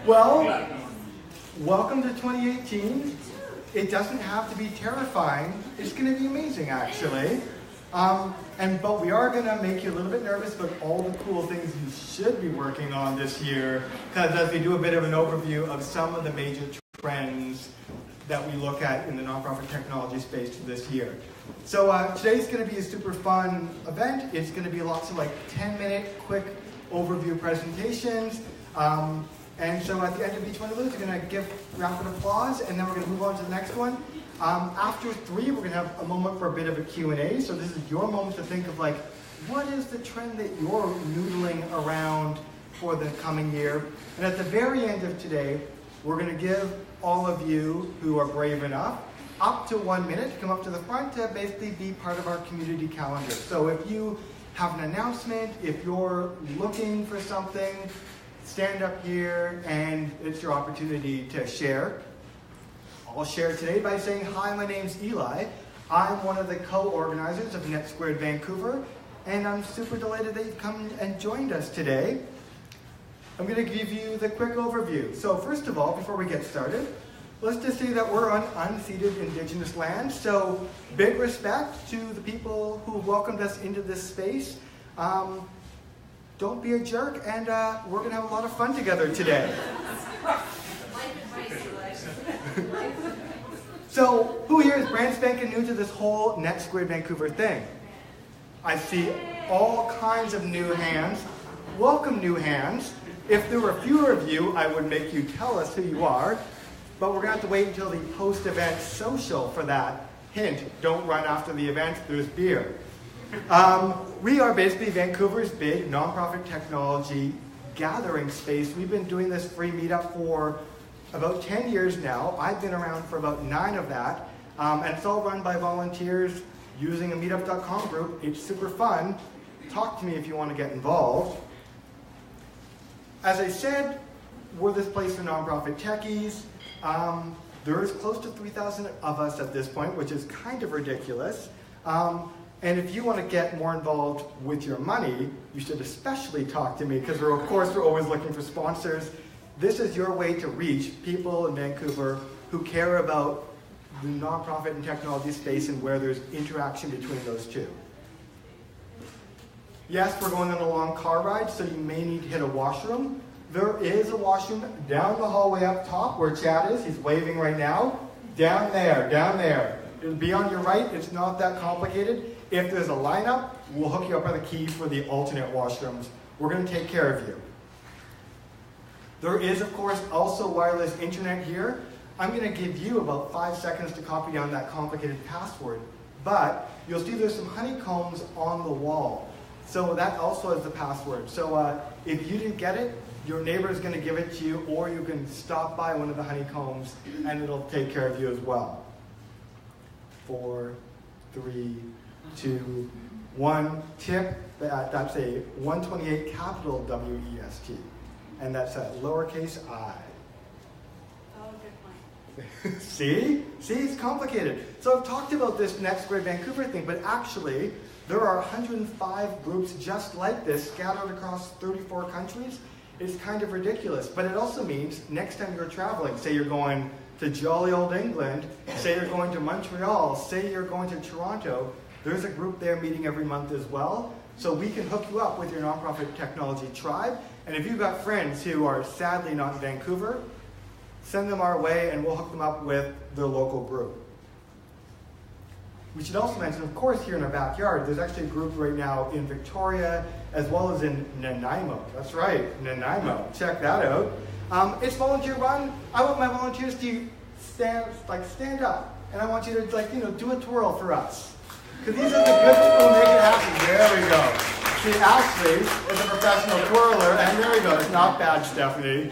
Well, welcome to 2018. It doesn't have to be terrifying. It's going to be amazing, actually. But we are going to make you a little bit nervous about all the cool things you should be working on this year, because as we do a bit of an overview of some of the major trends that we look at in the nonprofit technology space this year. So today's going to be a super fun event. It's going to be lots of 10-minute quick overview presentations. And so at the end of each one of those, we're going to give rapid applause, and then we're going to move on to the next one. After 3, we're going to have a moment for a bit of a Q&A. So this is your moment to think of what is the trend that you're noodling around for the coming year? And at the very end of today, we're going to give all of you who are brave enough up to 1 minute to come up to the front to basically be part of our community calendar. So if you have an announcement, if you're looking for something, stand up here and it's your opportunity to share. I'll share today by saying, hi, my name's Eli. I'm one of the co-organizers of Net2van Vancouver, and I'm super delighted that you've come and joined us today. I'm going to give you the quick overview. So first of all, before we get started, let's just say that we're on unceded Indigenous land, so big respect to the people who welcomed us into this space. Don't be a jerk, and we're going to have a lot of fun together today. So, who here is brand spanking new to this whole Net2van Vancouver thing? I see all kinds of new hands. Welcome, new hands. If there were fewer of you, I would make you tell us who you are, but we're going to have to wait until the post-event social for that. Hint, don't run after the event, there's beer. We are basically Vancouver's big nonprofit technology gathering space. We've been doing this free meetup for about 10 years now. I've been around for about 9 of that. And it's all run by volunteers using a meetup.com group. It's super fun. Talk to me if you want to get involved. As I said, we're this place for nonprofit techies. There's close to 3,000 of us at this point, which is kind of ridiculous. And if you want to get more involved with your money, you should especially talk to me, because we're always looking for sponsors. This is your way to reach people in Vancouver who care about the nonprofit and technology space and where there's interaction between those two. Yes, we're going on a long car ride, so you may need to hit a washroom. There is a washroom down the hallway up top where Chad is. He's waving right now. Down there, down there. It'll be on your right. It's not that complicated. If there's a lineup, we'll hook you up with a key for the alternate washrooms. We're going to take care of you. There is, of course, also wireless internet here. I'm going to give you about 5 seconds to copy down that complicated password. But you'll see there's some honeycombs on the wall. So that also is the password. So if you didn't get it, your neighbor is going to give it to you, or you can stop by one of the honeycombs and it'll take care of you as well. 4, 3, 2, 1. Tip, that's a 128 capital W-E-S-T. And that's a lowercase I. Oh, good point. See? See, it's complicated. So I've talked about this Net2van Vancouver thing, but actually, there are 105 groups just like this scattered across 34 countries. It's kind of ridiculous. But it also means next time you're traveling, say you're going to jolly old England, say you're going to Montreal, say you're going to Toronto, there's a group there meeting every month as well. So we can hook you up with your nonprofit technology tribe. And if you've got friends who are sadly not in Vancouver, send them our way and we'll hook them up with their local group. We should also mention, of course, here in our backyard, there's actually a group right now in Victoria as well as in Nanaimo. That's right, Nanaimo. Check that out. It's volunteer run. I want my volunteers to stand up, and I want you to do a twirl for us. Because these are the good people who make it happen. There we go. See, Ashley is a professional twirler, and there we go. It's not bad, Stephanie.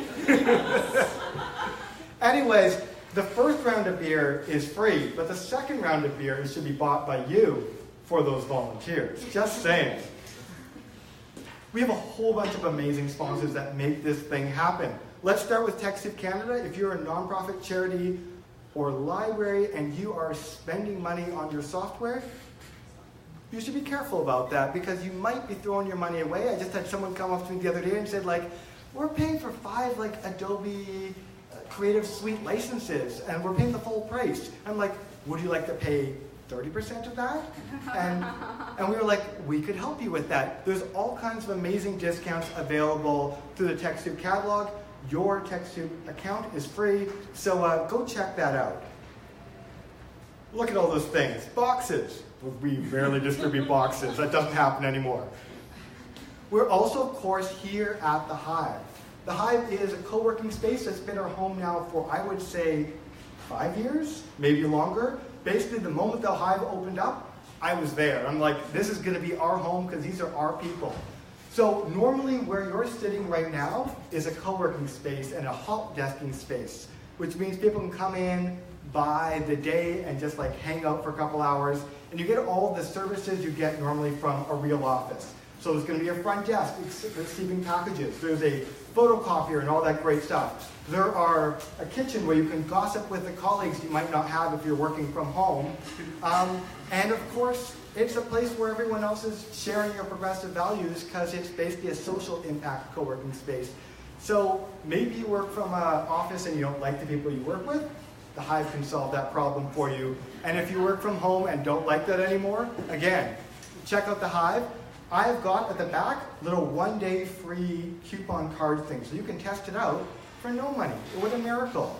Anyways, the first round of beer is free, but the second round of beer should be bought by you for those volunteers. Just saying. We have a whole bunch of amazing sponsors that make this thing happen. Let's start with TechSoup Canada. If you're a nonprofit, charity, or library and you are spending money on your software, you should be careful about that because you might be throwing your money away. I just had someone come up to me the other day and said, we're paying for 5 like Adobe Creative Suite licenses, and we're paying the full price. I'm like, would you like to pay 30% of that? And we were like, we could help you with that. There's all kinds of amazing discounts available through the TechSoup catalog. Your TechSoup account is free, so go check that out. Look at all those things. Boxes. We rarely distribute boxes. That doesn't happen anymore. We're also, of course, here at the Hive. The Hive is a co-working space that's been our home now for, I would say, 5 years, maybe longer. Basically, the moment the Hive opened up, I was there. I'm like, this is going to be our home because these are our people. So normally where you're sitting right now is a co-working space and a help desking space, which means people can come in by the day and just like hang out for a couple hours, and you get all the services you get normally from a real office. So there's going to be a front desk receiving packages. There's a photocopier and all that great stuff. There are a kitchen where you can gossip with the colleagues you might not have if you're working from home. And of course, it's a place where everyone else is sharing your progressive values because it's basically a social impact co-working space. So maybe you work from an office and you don't like the people you work with. The Hive can solve that problem for you. And if you work from home and don't like that anymore, again, check out the Hive. I've got at the back little one-day free coupon card thing, so you can test it out for no money. What a miracle.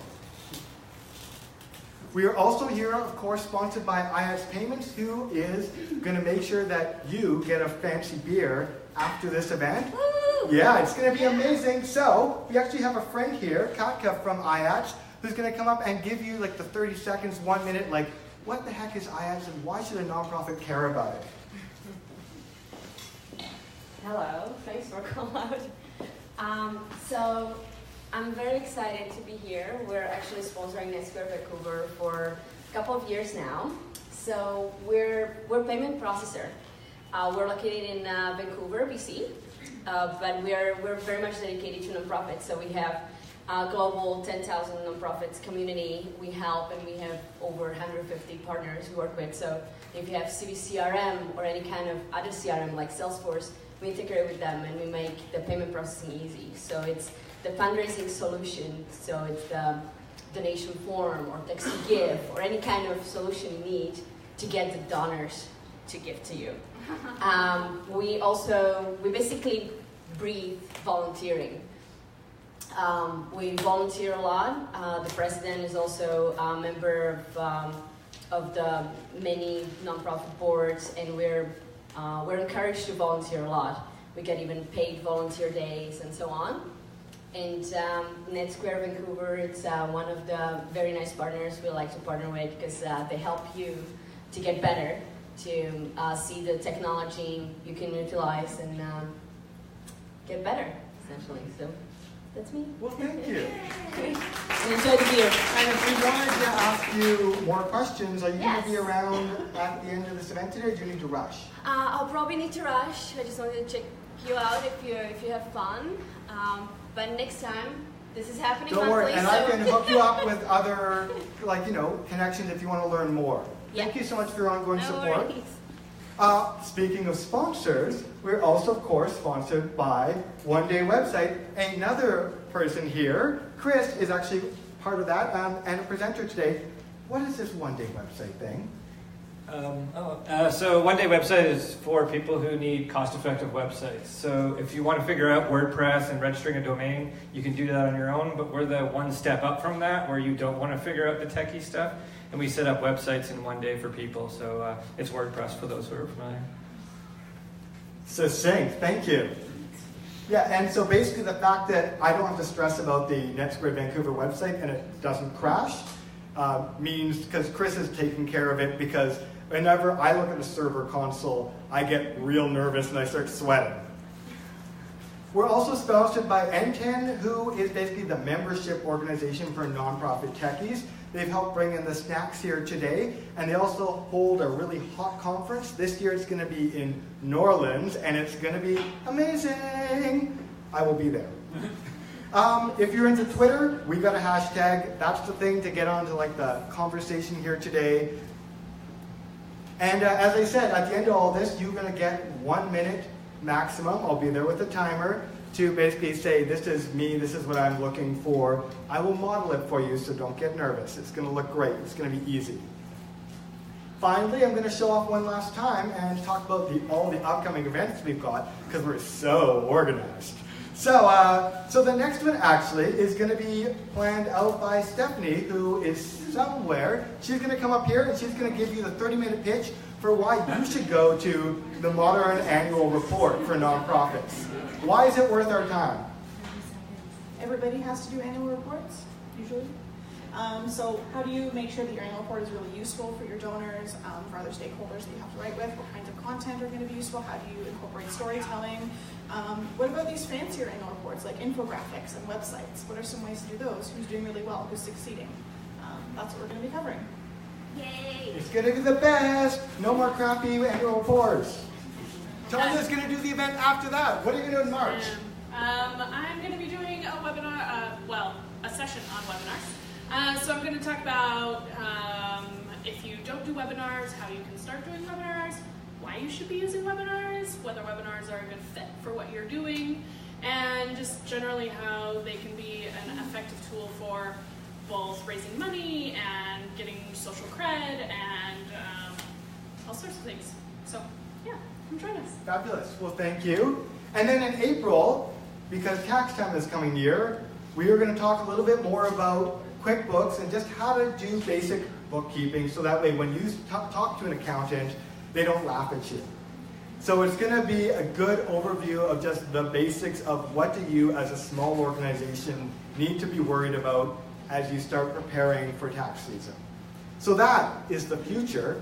We are also here, of course, sponsored by IX Payments, who is going to make sure that you get a fancy beer after this event. Woo! Yeah, it's going to be amazing. So we actually have a friend here, Katka from IX, who's going to come up and give you like the 30 seconds, 1 minute, like, what the heck is IX and why should a nonprofit care about it? Hello, thanks for calling out. So I'm very excited to be here. We're actually sponsoring Net2van Vancouver for a couple of years now. So we're payment processor. We're located in Vancouver, BC, but we're very much dedicated to nonprofits. So we have a global 10,000 nonprofits community we help, and we have over 150 partners we work with. So if you have CRM or any kind of other CRM like Salesforce, we integrate with them and we make the payment processing easy. So it's the fundraising solution, so it's the donation form or text to give or any kind of solution you need to get the donors to give to you. We basically breathe volunteering. We volunteer a lot. The president is also a member of the many nonprofit boards, and we're encouraged to volunteer a lot. We get even paid volunteer days and so on. And Net2van Vancouver, it's one of the very nice partners we like to partner with because they help you to get better, to see the technology you can utilize and get better, essentially. So that's me. Well, thank you. Enjoy the beer. And if we wanted to ask you more questions, are you going to be around at the end of this event today, or do you need to rush? I'll probably need to rush. I just wanted to check you out if you have fun. But next time, this is happening Don't worry, monthly, and I can hook you up with other, connections if you want to learn more. Yeah. Thank you so much for your ongoing support. Worries. Speaking of sponsors, we're also, of course, sponsored by One Day Website. Another person here, Chris, is actually part of that and a presenter today. What is this One Day Website thing? So One Day Website is for people who need cost-effective websites. So if you want to figure out WordPress and registering a domain, you can do that on your own, but we're the one step up from that where you don't want to figure out the techie stuff, and we set up websites in one day for people. So it's WordPress for those who are familiar. Succinct, thank you. Yeah, and so basically the fact that I don't have to stress about the Net2van Vancouver website and it doesn't crash means, because Chris is taking care of it, because whenever I look at the server console, I get real nervous and I start sweating. We're also sponsored by N10, who is basically the membership organization for nonprofit techies. They've helped bring in the snacks here today, and they also hold a really hot conference. This year it's going to be in New Orleans, and it's going to be amazing. I will be there. If you're into Twitter, we got a hashtag. That's the thing to get onto the conversation here today. And as I said, at the end of all this, you're going to get 1 minute maximum. I'll be there with a timer to basically say, this is me, this is what I'm looking for. I will model it for you, so don't get nervous. It's going to look great. It's going to be easy. Finally, I'm going to show off one last time and talk about all the upcoming events we've got, because we're so organized. So the next one actually is going to be planned out by Stephanie, who is somewhere. She's going to come up here and she's going to give you the 30-minute pitch for why you should go to the Modern Annual Report for Nonprofits. Why is it worth our time? Everybody has to do annual reports, usually. So how do you make sure that your annual report is really useful for your donors, for other stakeholders that you have to write with? What kinds of content are going to be useful? How do you incorporate storytelling? What about these fancier annual reports like infographics and websites? What are some ways to do those? Who's doing really well? Who's succeeding? That's what we're going to be covering. Yay! It's going to be the best. No more crappy annual reports. Tanya's going to do the event after that. What are you going to do in March? I'm going to be doing a webinar, a session on webinars. So I'm going to talk about if you don't do webinars, how you can start doing webinars, why you should be using webinars, whether webinars are a good fit for what you're doing, and just generally how they can be an effective tool for both raising money and getting social cred and all sorts of things. So yeah, come join us. Fabulous. Well, thank you. And then in April, because tax time is coming near, we are going to talk a little bit more about QuickBooks and just how to do basic bookkeeping, so that way when you talk to an accountant, they don't laugh at you. So it's going to be a good overview of just the basics of what do you as a small organization need to be worried about as you start preparing for tax season. So that is the future.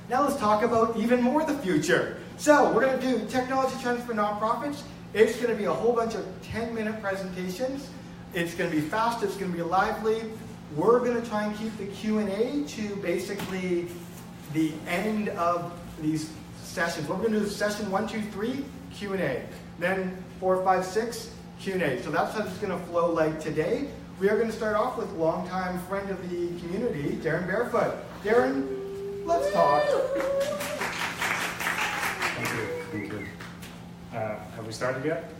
Now let's talk about even more the future. So we're going to do technology trends for nonprofits. It's going to be a whole bunch of 10-minute presentations. It's going to be fast, it's going to be lively. We're going to try and keep the Q&A to basically the end of these sessions. What we're going to do is session 1, 2, 3, Q&A. Then 4, 5, 6, Q&A. So that's how it's going to flow like today. We are going to start off with longtime friend of the community, Darren Barefoot. Darren, let's talk. Thank you. Have we started yet?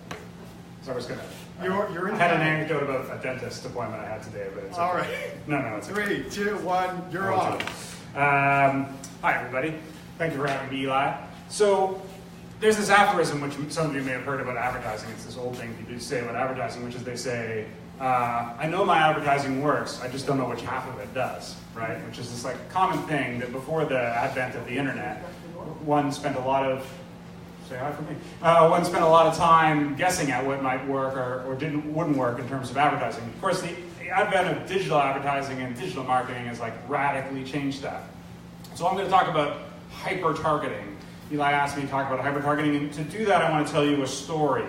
So I was gonna. You're in I had an time. anecdote about a dentist appointment I had today, but it's All okay. right. No, it's okay. 3, 2, 1, you're on. Hi, everybody. Thank you for having me, Eli. So there's this aphorism, which some of you may have heard about advertising. It's this old thing people say about advertising, which is they say, I know my advertising works, I just don't know which half of it does, right? Which is this like common thing that before the advent of the internet, one spent a lot of one spent a lot of time guessing at what might work or wouldn't work in terms of advertising. Of course, the advent of digital advertising and digital marketing has like radically changed that. So I'm going to talk about hyper-targeting. Eli asked me to talk about hyper-targeting, and to do that, I want to tell you a story.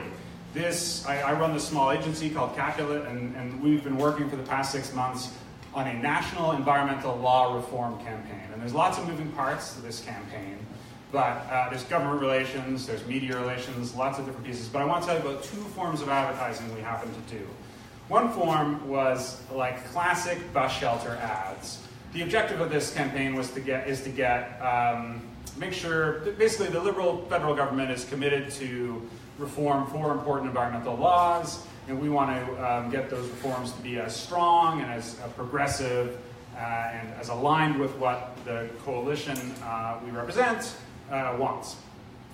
I run this small agency called Capulet, and we've been working for the past 6 months on a national environmental law reform campaign. And there's lots of moving parts to this campaign. But there's government relations, there's media relations, lots of different pieces. But I want to tell you about 2 forms of advertising we happen to do. One form was like classic bus shelter ads. The objective of this campaign was make sure that basically the liberal federal government is committed to reform 4 important environmental laws, and we want to get those reforms to be as strong and as progressive and as aligned with what the coalition we represent wants.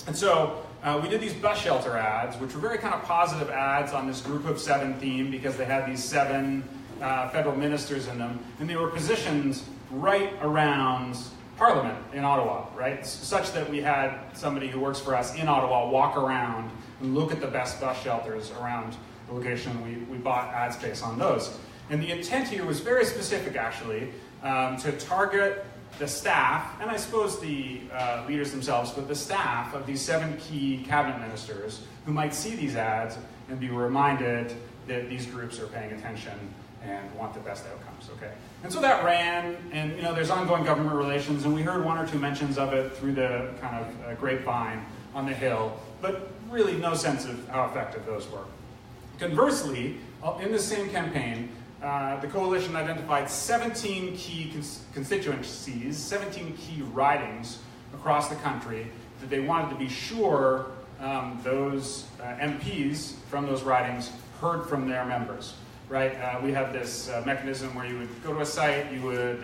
And so we did these bus shelter ads, which were very kind of positive ads on this group of 7 theme, because they had these 7 federal ministers in them, and they were positioned right around Parliament in Ottawa, right? Such that we had somebody who works for us in Ottawa walk around and look at the best bus shelters around the location. We bought ad space on those. And the intent here was very specific, actually, to target the staff, and I suppose the leaders themselves, but the staff of these 7 key cabinet ministers who might see these ads and be reminded that these groups are paying attention and want the best outcomes, okay? And so that ran, and there's ongoing government relations, and we heard 1 or 2 mentions of it through the kind of grapevine on the Hill, but really no sense of how effective those were. Conversely, in the same campaign, the coalition identified 17 key constituencies, 17 key ridings across the country that they wanted to be sure those MPs from those ridings heard from their members, right? We have this mechanism where you would go to a site, you would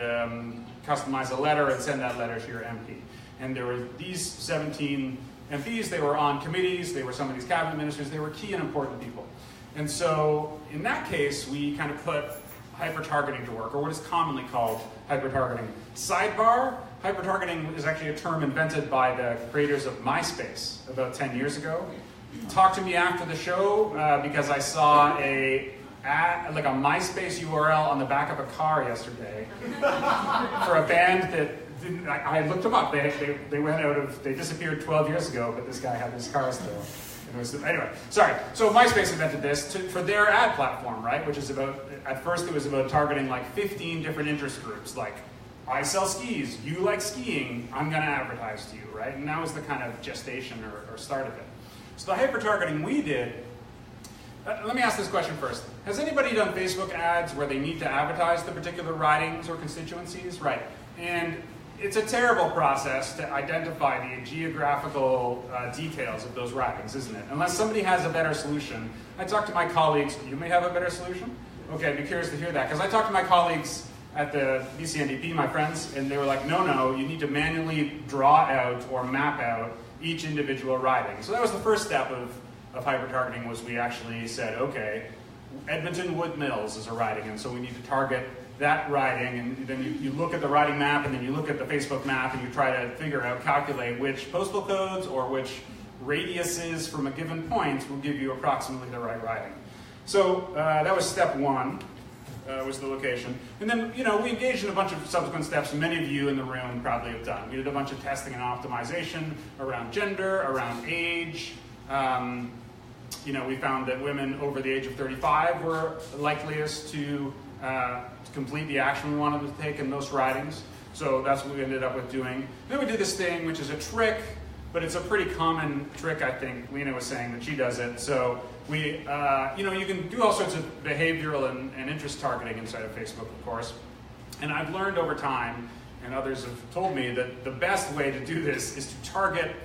customize a letter and send that letter to your MP. And there were these 17 MPs, they were on committees, they were some of these cabinet ministers, they were key and important people. And so in that case, we kind of put hyper-targeting to work, or what is commonly called hyper-targeting. Sidebar, hyper-targeting is actually a term invented by the creators of MySpace about 10 years ago. Talk to me after the show because I saw a MySpace URL on the back of a car yesterday for a band that I looked them up. They went out of, they disappeared 12 years ago, but this guy had his car still. Anyway, sorry. So MySpace invented this for their ad platform, right? Which is about, at first it was about targeting like 15 different interest groups, like I sell skis, you like skiing, I'm gonna advertise to you, right? And that was the kind of gestation or start of it. So the hyper-targeting we did, let me ask this question first. Has anybody done Facebook ads where they need to advertise the particular ridings or constituencies? Right. And it's a terrible process to identify the geographical details of those ridings, isn't it? Unless somebody has a better solution. I talked to my colleagues, you may have a better solution? Okay, I'd be curious to hear that, because I talked to my colleagues at the BCNDP, my friends, and they were like, no, you need to manually draw out or map out each individual riding. So that was the first step of hyper-targeting, was we actually said, okay, Edmonton Wood Mills is a riding, and so we need to target that riding, and then you look at the riding map, and then you look at the Facebook map, and you try to calculate which postal codes or which radiuses from a given point will give you approximately the right riding. So that was step one, was the location. And then, we engaged in a bunch of subsequent steps many of you in the room probably have done. We did a bunch of testing and optimization around gender, around age. We found that women over the age of 35 were likeliest to complete the action we wanted to take in most ridings. So that's what we ended up with doing. Then we did this thing, which is a trick, but it's a pretty common trick, I think. Lena was saying that she does it. So we, you can do all sorts of behavioral and interest targeting inside of Facebook, of course. And I've learned over time, and others have told me, that the best way to do this is to target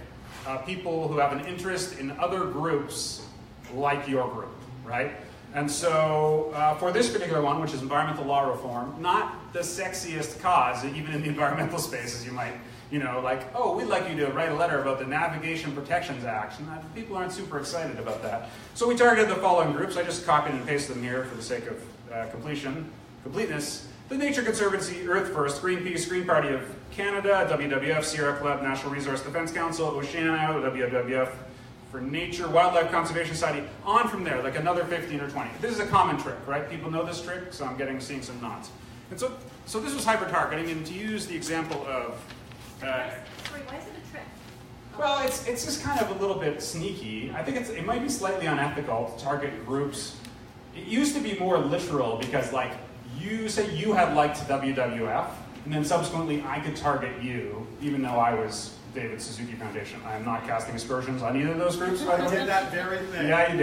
people who have an interest in other groups like your group, right? And so for this particular one, which is environmental law reform, not the sexiest cause, even in the environmental space, as you might, like, oh, we'd like you to write a letter about the Navigation Protections Act. And people aren't super excited about that. So we targeted the following groups. I just copied and pasted them here for the sake of completeness. The Nature Conservancy, Earth First, Greenpeace, Green Party of Canada, WWF, Sierra Club, National Resource Defense Council, Oceana, WWF for Nature, Wildlife Conservation Society, on from there, like another 15 or 20. This is a common trick, right? People know this trick, so I'm seeing some nods. And so this was hyper-targeting, and to use the example of... Sorry, why is it a trick? Well, it's just kind of a little bit sneaky. I think it might be slightly unethical to target groups. It used to be more literal, because like, you say you had liked WWF, and then subsequently I could target you, even though I was David Suzuki Foundation. I am not casting aspersions on either of those groups, by the way. I did that very thing. Yeah, you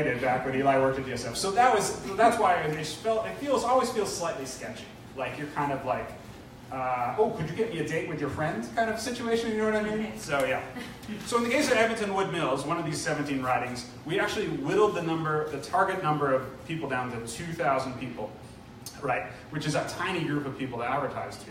did, back when Eli worked at DSF. So that's why it always feels slightly sketchy. Like you're kind of like, oh, could you get me a date with your friend kind of situation, you know what I mean? So yeah. So in the case of Edmonton Wood Mills, one of these 17 ridings, we actually whittled the target number of people down to 2,000 people, right? Which is a tiny group of people to advertise to.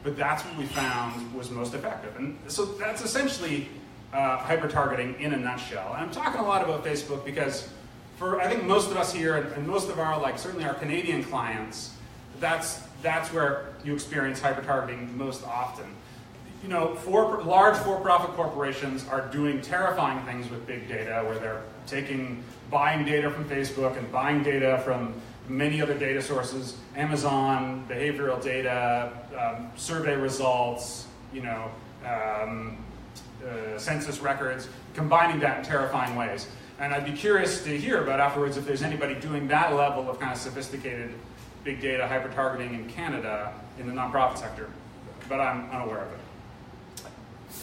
But that's what we found was most effective. And so that's essentially hyper-targeting in a nutshell. And I'm talking a lot about Facebook because for, I think, most of us here and most of our, certainly our Canadian clients, that's where you experience hyper-targeting most often. Large for-profit corporations are doing terrifying things with big data, where they're buying data from Facebook and buying data from many other data sources, Amazon, behavioral data, survey results, census records, combining that in terrifying ways. And I'd be curious to hear about afterwards if there's anybody doing that level of kind of sophisticated big data hyper-targeting in Canada in the nonprofit sector, but I'm unaware of it.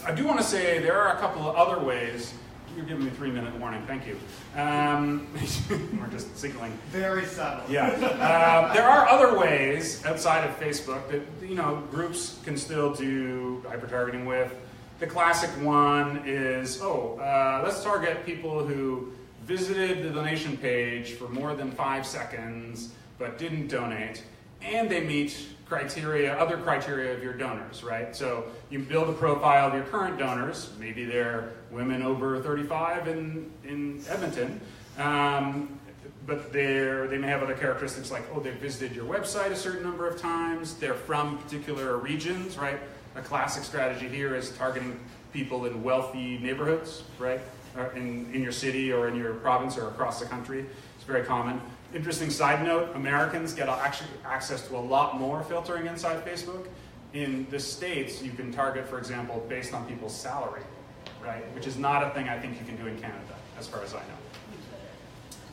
I do want to say there are a couple of other ways. You're giving me a 3-minute warning, thank you. We're just signaling. Very subtle. Yeah. There are other ways outside of Facebook that groups can still do hyper-targeting with. The classic one is, let's target people who visited the donation page for more than 5 seconds but didn't donate, and they meet other criteria of your donors, right? So you build a profile of your current donors. Maybe they're women over 35 in Edmonton, but they may have other characteristics like, they visited your website a certain number of times, they're from particular regions, right? A classic strategy here is targeting people in wealthy neighborhoods, right? Or in your city or in your province or across the country. It's very common. Interesting side note, Americans get actually access to a lot more filtering inside Facebook. In the States, you can target, for example, based on people's salary, right? Which is not a thing I think you can do in Canada, as far as I know.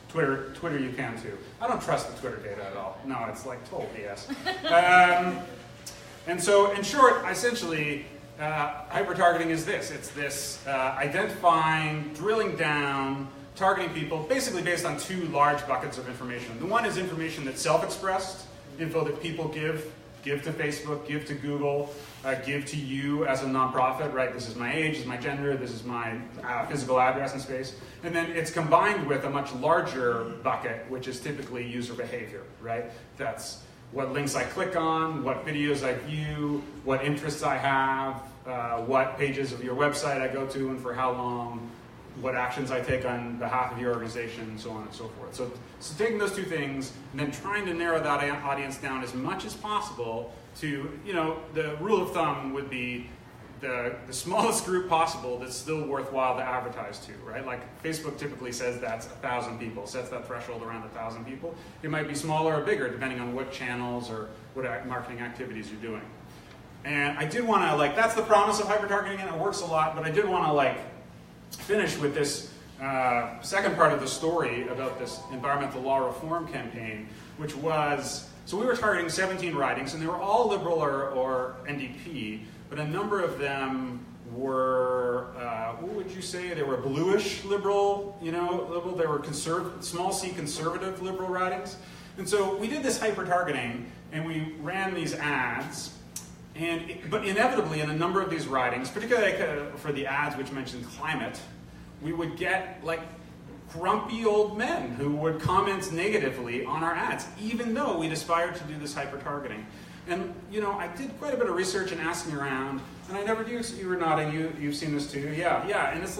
Twitter you can too. I don't trust the Twitter data at all. No, it's like total BS. And so, in short, essentially, hyper-targeting is this. It's this identifying, drilling down, targeting people, basically based on 2 large buckets of information. The one is information that's self-expressed, info that people give to Facebook, give to Google, give to you as a nonprofit, right? This is my age, this is my gender, this is my physical address and space. And then it's combined with a much larger bucket, which is typically user behavior, right? That's what links I click on, what videos I view, what interests I have, what pages of your website I go to and for how long, what actions I take on behalf of your organization, and so on and so forth. So taking those 2 things and then trying to narrow that audience down as much as possible to, the rule of thumb would be the smallest group possible that's still worthwhile to advertise to, right? Like Facebook typically says that's 1,000 people, sets that threshold around 1,000 people. It might be smaller or bigger depending on what channels or what marketing activities you're doing. And I did want to, that's the promise of hyper-targeting, and it works a lot, but I did want to, finish with this second part of the story about this environmental law reform campaign, which was, so we were targeting 17 ridings, and they were all Liberal or NDP, but a number of them were, what would you say, they were bluish Liberal, Liberal, they were small c conservative Liberal ridings. And so we did this hyper-targeting, and we ran these ads, but inevitably, in a number of these ridings, particularly for the ads which mentioned climate, we would get grumpy old men who would comment negatively on our ads, even though we'd aspired to do this hyper-targeting. And I did quite a bit of research and asking around, and I never do. You were nodding. You've seen this too. Yeah. And it's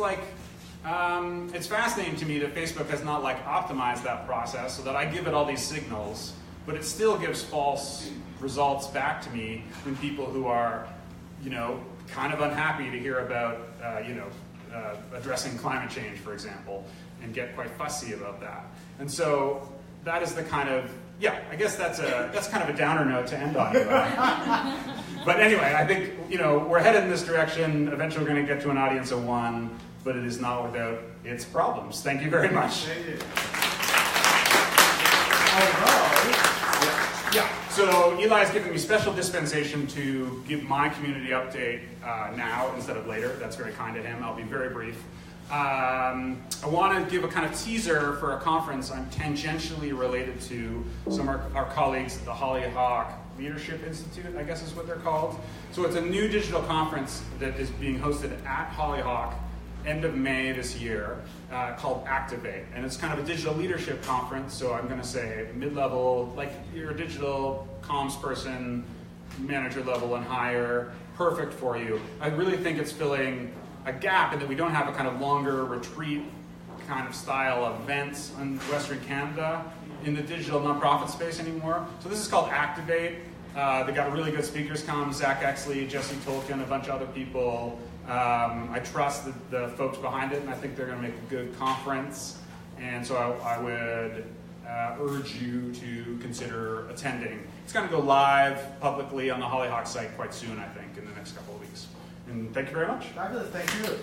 it's fascinating to me that Facebook has not optimized that process so that I give it all these signals, but it still gives false results back to me when people who are, kind of unhappy to hear about, addressing climate change, for example, and get quite fussy about that. And so that is the kind of, I guess that's kind of a downer note to end on. But anyway, I think, we're headed in this direction. Eventually we're going to get to an audience of 1, but it is not without its problems. Thank you very much. Thank you. So Eli's given me special dispensation to give my community update now instead of later. That's very kind of him. I'll be very brief. I want to give a kind of teaser for a conference I'm tangentially related to some of our colleagues at the Hollyhock Leadership Institute, I guess is what they're called. So it's a new digital conference that is being hosted at Hollyhock end of May this year, called Activate. And it's kind of a digital leadership conference, so I'm going to say mid-level, like you're a digital comms person, manager level and higher, perfect for you. I really think it's filling a gap in that we don't have a kind of longer retreat kind of style events in Western Canada in the digital nonprofit space anymore. So this is called Activate. They got really good speakers come, Zach Exley, Jesse Tolkien, a bunch of other people. I trust the folks behind it, and I think they're going to make a good conference. And so I would urge you to consider attending. It's going to go live publicly on the Hollyhock site quite soon, I think, in the next couple of weeks. And thank you very much. Fabulous, thank you.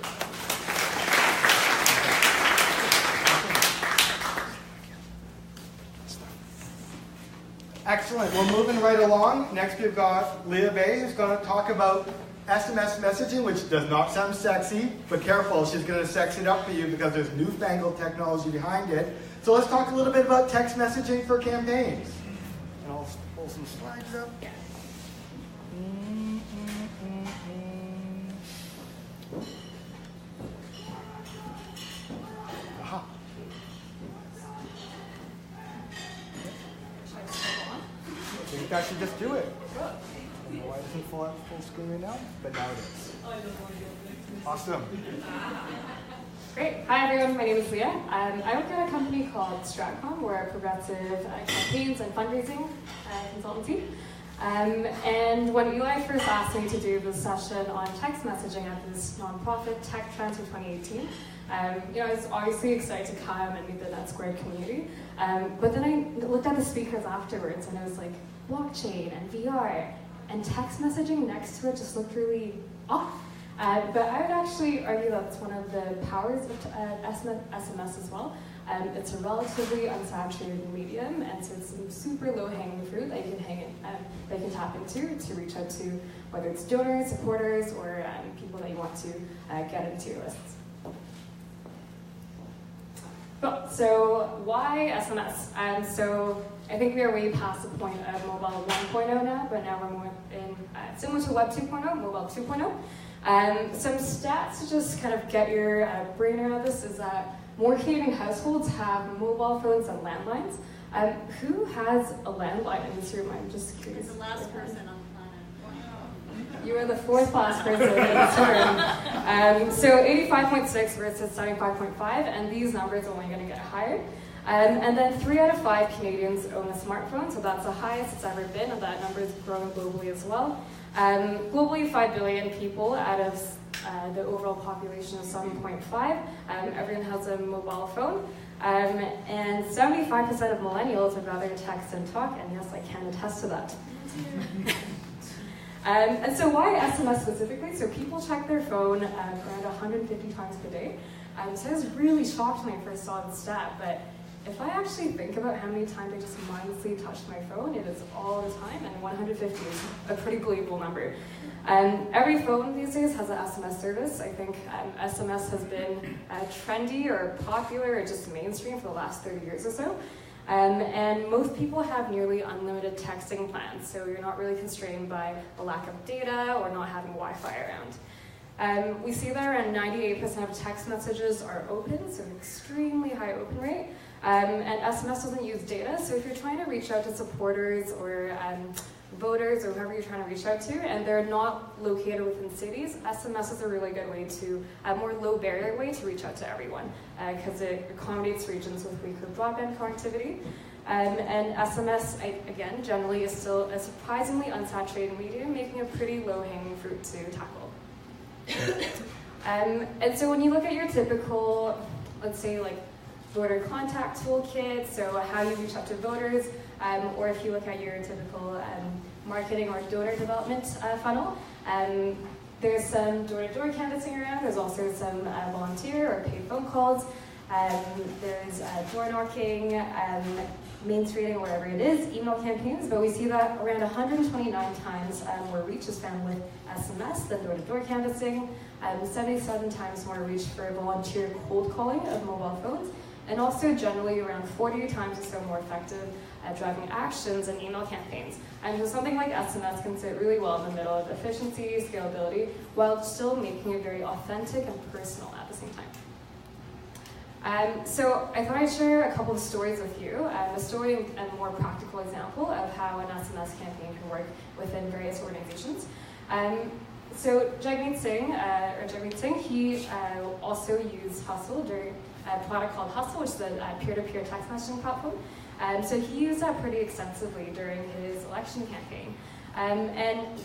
Excellent, we're moving right along. Next we've got Leah Bay, who's going to talk about SMS messaging, which does not sound sexy, but careful, she's going to sex it up for you because there's newfangled technology behind it. So let's talk a little bit about text messaging for campaigns. And I'll pull some slides up. think I should just do it. I don't know why it isn't full screen right now, but now it is. Awesome. Great. Hi everyone, my name is Leah. I work at a company called Stratcom. We're a progressive campaigns and fundraising consultancy. And when Eli first asked me to do this session on text messaging at this nonprofit Tech Transfer 2018, I was obviously excited to come and meet the NetSquared community. But then I looked at the speakers afterwards and I was like, blockchain and VR and text messaging next to it just looked really off. But I would actually argue that's one of the powers of SMS as well. It's a relatively unsaturated medium, and so it's some super low-hanging fruit that you can tap into to reach out to whether it's donors, supporters, or people that you want to get into your lists. Cool. So why SMS? So I think we are way past the point of mobile 1.0 now, but now we're more in similar to Web 2.0, mobile 2.0. Some stats to just kind of get your brain around this is that more Canadian households have mobile phones than landlines. Who has a landline in this room? I'm just curious. It's the last person on the planet. You are the fourth last person in this room. So 85.6 versus 75.5, and these numbers are only going to get higher. And then 3 out of 5 Canadians own a smartphone, so that's the highest it's ever been, and that number is growing globally as well. Globally, 5 billion people out of the overall population of 7.5. Everyone has a mobile phone. And 75% of millennials would rather text than talk, and yes, I can attest to that. And so why SMS specifically? So people check their phone around 150 times per day. So I was really shocked when I first saw the stat, but if I actually think about how many times I just mindlessly touched my phone, it is all the time, and 150 is a pretty believable number. Every phone these days has an SMS service. I think SMS has been trendy or popular or just mainstream for the last 30 years or so. And most people have nearly unlimited texting plans, so you're not really constrained by a lack of data or not having Wi-Fi around. We see that around 98% of text messages are open, so an extremely high open rate. And SMS doesn't use data, so if you're trying to reach out to supporters or voters or whoever you're trying to reach out to, and they're not located within cities, SMS is a really good way to, a more low barrier way to reach out to everyone, because it accommodates regions with weaker broadband connectivity. And SMS, again, generally is still a surprisingly unsaturated medium, making a pretty low-hanging fruit to tackle. And so when you look at your typical, let's say like voter contact toolkit, so how you reach out to voters, or if you look at your typical marketing or donor development funnel, there's some door-to-door canvassing around, there's also some volunteer or paid phone calls, there's door knocking, main streeting, wherever it is, email campaigns, but we see that around 129 times more reach is found with SMS than door-to-door canvassing, 77 times more reach for volunteer cold calling of mobile phones, and also generally around 40 times or so more effective at driving actions and email campaigns. And so something like SMS can sit really well in the middle of efficiency, scalability, while still making it very authentic and personal at the same time. So I thought I'd share a couple of stories with you, a story and a more practical example of how an SMS campaign can work within various organizations. So Jagmeet Singh, he also used Hustle during a product called Hustle, which is a peer-to-peer text messaging platform. So he used that pretty extensively during his election campaign. And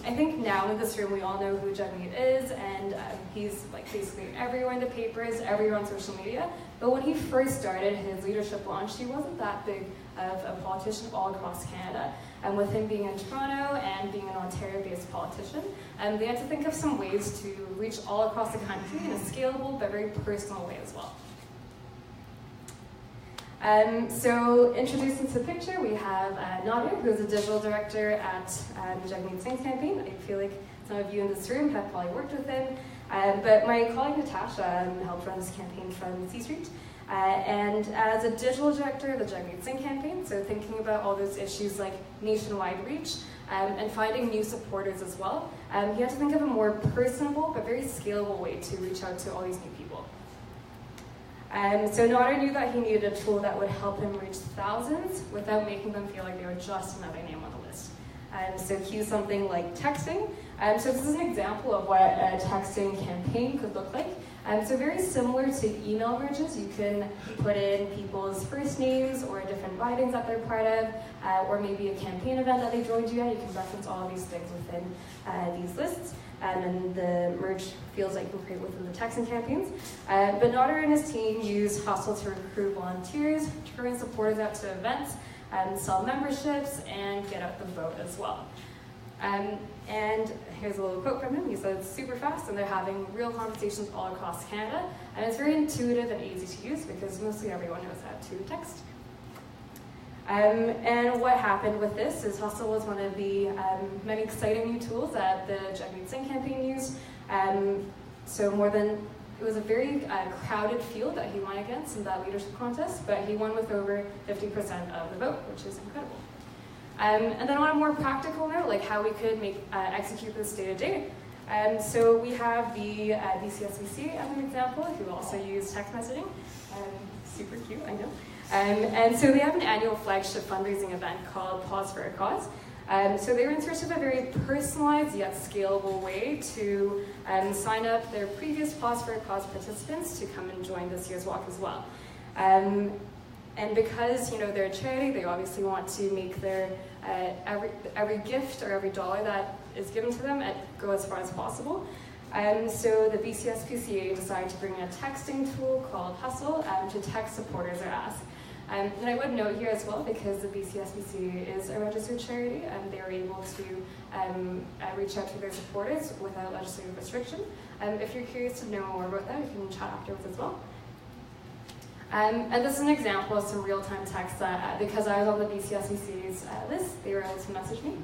I think now in this room we all know who Jagmeet is, and he's like basically everywhere in the papers, everywhere on social media. But when he first started his leadership launch, he wasn't that big of a politician all across Canada. And with him being in Toronto and being an Ontario-based politician, they had to think of some ways to reach all across the country in a scalable but very personal way as well. So introducing to the picture, we have Nadia, who is a digital director at Jagmeet Singh's campaign. I feel like some of you in this room have probably worked with him. But my colleague Natasha helped run this campaign from C Street. And as a digital director of the Jagmeet Singh campaign, so thinking about all those issues like nationwide reach and finding new supporters as well, he had to think of a more personable but very scalable way to reach out to all these new people. So Nader knew that he needed a tool that would help him reach thousands without making them feel like they were just another name on the list. So cue something like texting. So this is an example of what a texting campaign could look like. So very similar to email merges, you can put in people's first names or different ridings that they're part of, or maybe a campaign event that they joined you at. You can reference all of these things within these lists. And the merge fields that you can create within the texting campaigns. But Nader and his team use Hustle to recruit volunteers, turn supporters out to events, sell memberships, and get out the vote as well. And here's a little quote from him. He said, "It's super fast, and they're having real conversations all across Canada. And it's very intuitive and easy to use because mostly everyone knows how to text." And what happened with this is Hustle was one of the many exciting new tools that the Jagmeet Singh campaign used. It was a very crowded field that he won against in that leadership contest, but he won with over 50% of the vote, which is incredible. And then on a more practical note, like how we could execute this day to day. So we have the BCSVC as an example, who also use text messaging. Super cute, I know. And so they have an annual flagship fundraising event called Pause for a Cause. So they were in search of a very personalized yet scalable way to sign up their previous Pause for a Cause participants to come and join this year's walk as well. And because they're a charity, they obviously want to make their every gift or every dollar that is given to them go as far as possible. So the BCSPCA decided to bring in a texting tool called Hustle to text supporters or ask. And I would note here as well, because the BCSPCA is a registered charity, they are able to reach out to their supporters without legislative restriction. If you're curious to know more about that, you can chat afterwards as well. And this is an example of some real-time text that, because I was on the BCSVC's list, they were able to message me.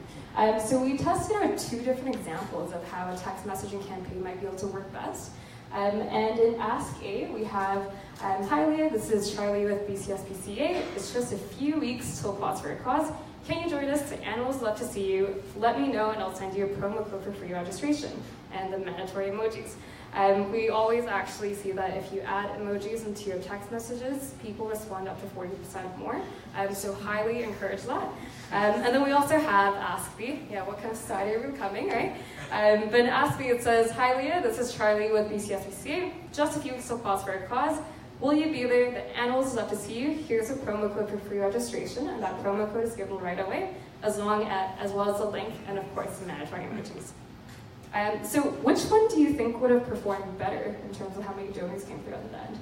So we tested out 2 different examples of how a text messaging campaign might be able to work best. And in Ask A, we have, "Hi Leah, this is Charlie with BCSPCA. It's just a few weeks till Pause for a Cause. Can you join us? The animals love to see you. Let me know and I'll send you a promo code for free registration." And the mandatory emojis. We always actually see that if you add emojis into your text messages, people respond up to 40% more. So highly encourage that. And then we also have Ask B. Yeah, what kind of society are we becoming, right? But in Ask B it says, "Hi Leah, this is Charlie with BCSPCA. Just a few weeks till Pause for a Cause. Will you be there? The animals love to see you. Here's a promo code for free registration." And that promo code is given right away, as well as a link and of course the mandatory emojis. So which one do you think would have performed better in terms of how many donors came through at the end?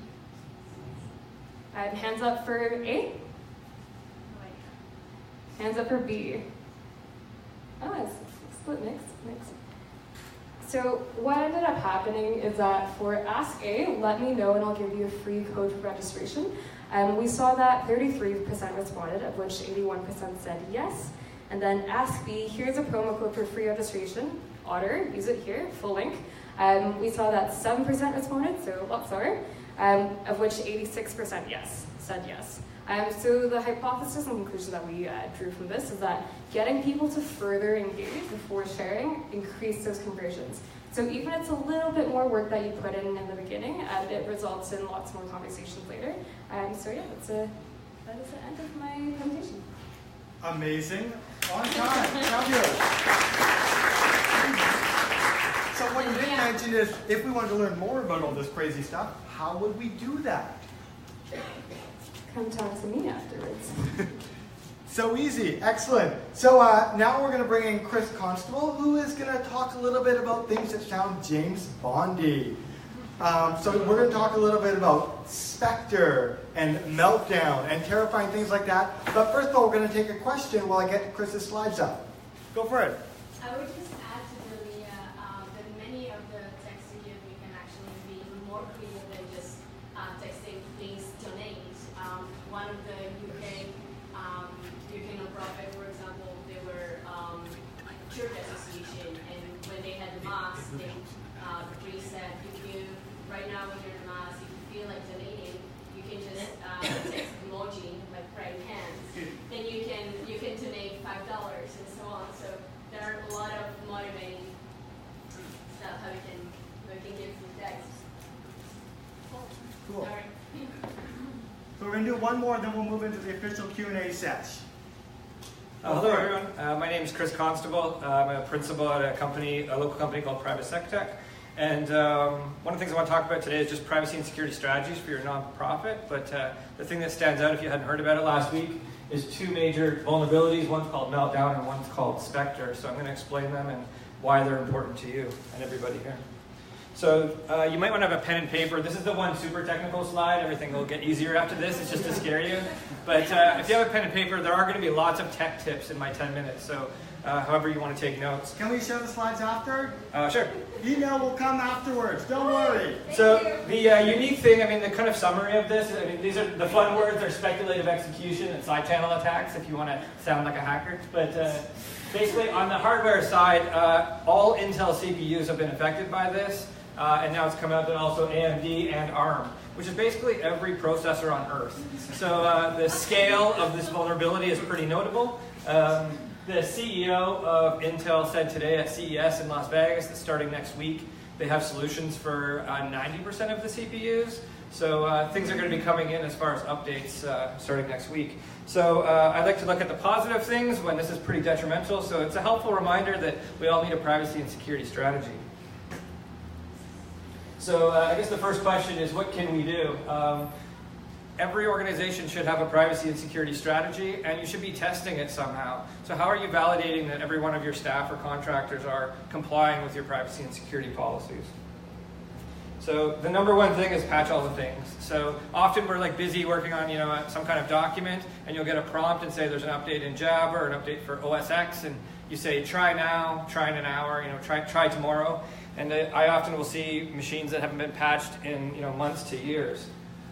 Hands up for A? Hands up for B? Oh, it's split mix. So what ended up happening is that for Ask A, let me know and I'll give you a free code for registration. We saw that 33% responded, of which 81% said yes. And then Ask B, here's a promo code for free registration. Otter, use it here, full link. We saw that 7% responded, so a lot lower, of which 86% said yes. So the hypothesis and conclusion that we drew from this is that getting people to further engage before sharing increase those conversions. So even if it's a little bit more work that you put in the beginning, it results in lots more conversations later. So yeah, that is the end of my presentation. Amazing. On time. Fabulous. So what you didn't mention is, if we wanted to learn more about all this crazy stuff, how would we do that? Come talk to me afterwards. So easy. Excellent. So now we're going to bring in Chris Constable, who is going to talk a little bit about things that sound James Bondy. So we're going to talk a little bit about Spectre and Meltdown and terrifying things like that. But first of all, we're going to take a question while I get Chris's slides up. Go for it. I would just add to Delia that many of the texts you give, you can actually be more creative than just texting please donate. One of the UK nonprofit, for example, they were church association, and when they had the mass, they said, if you right now when you're in mass, if you feel like donating, you can just text emoji like praying hands. Then you can donate $5 and so on. So there are a lot of motivating stuff how we can give through text. Cool. All right. So we're going to do one more, then we'll move into the official Q&A session. Hello everyone, my name is Chris Constable. I'm a principal at a local company called Private SecTech. And one of the things I want to talk about today is just privacy and security strategies for your nonprofit. But the thing that stands out, if you hadn't heard about it last week, is two major vulnerabilities. One's called Meltdown and one's called Spectre. So I'm going to explain them and why they're important to you and everybody here. So you might want to have a pen and paper. This is the one super technical slide. Everything will get easier after this. It's just to scare you. But if you have a pen and paper, there are going to be lots of tech tips in my 10 minutes. So however you want to take notes. Can we show the slides after? Sure. Email will come afterwards. Don't worry. So the unique thing, I mean, the kind of summary of this, I mean, these are the fun words are speculative execution and side channel attacks, if you want to sound like a hacker. But basically, on the hardware side, all Intel CPUs have been affected by this. And now it's come out that also AMD and ARM, which is basically every processor on Earth. So the scale of this vulnerability is pretty notable. The CEO of Intel said today at CES in Las Vegas that starting next week, they have solutions for 90% of the CPUs. So things are going to be coming in as far as updates starting next week. So I'd like to look at the positive things when this is pretty detrimental. So it's a helpful reminder that we all need a privacy and security strategy. So I guess the first question is, what can we do? Every organization should have a privacy and security strategy, and you should be testing it somehow. So how are you validating that every one of your staff or contractors are complying with your privacy and security policies? So the number one thing is patch all the things. So often we're like busy working on some kind of document, and you'll get a prompt and say there's an update in Java or an update for OS X, and you say try now, try in an hour, try tomorrow. And I often will see machines that haven't been patched in months to years.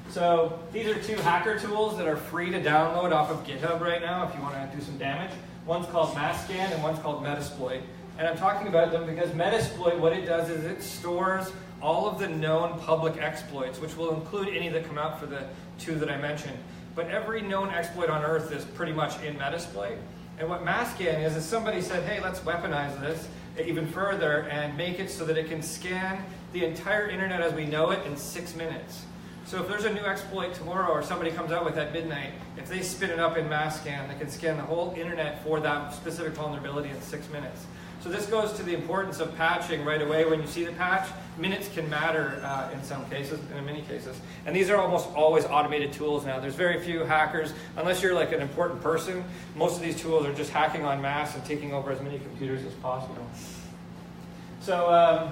So these are two hacker tools that are free to download off of GitHub right now if you want to do some damage. One's called Masscan and one's called Metasploit. And I'm talking about them because Metasploit, what it does is it stores all of the known public exploits, which will include any that come out for the two that I mentioned. But every known exploit on Earth is pretty much in Metasploit. And what Masscan is somebody said, hey, let's weaponize this even further and make it so that it can scan the entire internet as we know it in 6 minutes. So if there's a new exploit tomorrow or somebody comes out with at midnight, if they spin it up in Masscan, they can scan the whole internet for that specific vulnerability in 6 minutes. So this goes to the importance of patching right away when you see the patch. Minutes can matter in some cases, in many cases. And these are almost always automated tools now. There's very few hackers, unless you're like an important person, most of these tools are just hacking en masse and taking over as many computers as possible. So,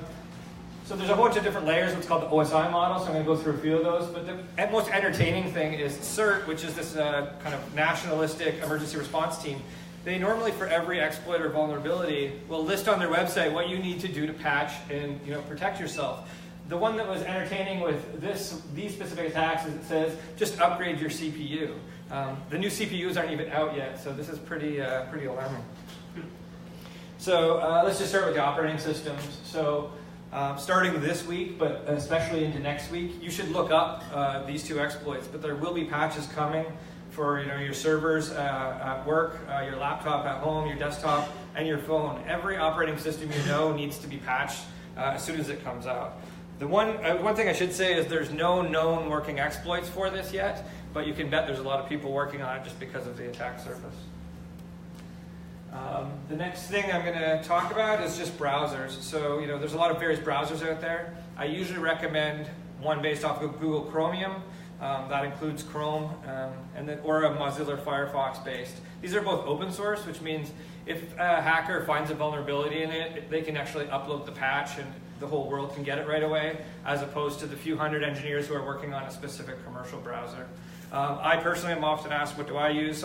so there's a bunch of different layers, what's called the OSI model, so I'm going to go through a few of those. But the most entertaining thing is CERT, which is this kind of nationalistic emergency response team. They normally, for every exploit or vulnerability, will list on their website what you need to do to patch and protect yourself. The one that was entertaining with these specific attacks is it says, just upgrade your CPU. The new CPUs aren't even out yet, so this is pretty alarming. So let's just start with the operating systems. So starting this week, but especially into next week, you should look up these two exploits, but there will be patches coming for your servers at work, your laptop at home, your desktop, and your phone. Every operating system needs to be patched as soon as it comes out. The one thing I should say is there's no known working exploits for this yet, but you can bet there's a lot of people working on it just because of the attack surface. The next thing I'm going to talk about is just browsers. So there's a lot of various browsers out there. I usually recommend one based off of Google Chromium. That includes Chrome or a Mozilla Firefox based. These are both open source, which means if a hacker finds a vulnerability in it, they can actually upload the patch and the whole world can get it right away, as opposed to the few hundred engineers who are working on a specific commercial browser. I personally am often asked, what do I use?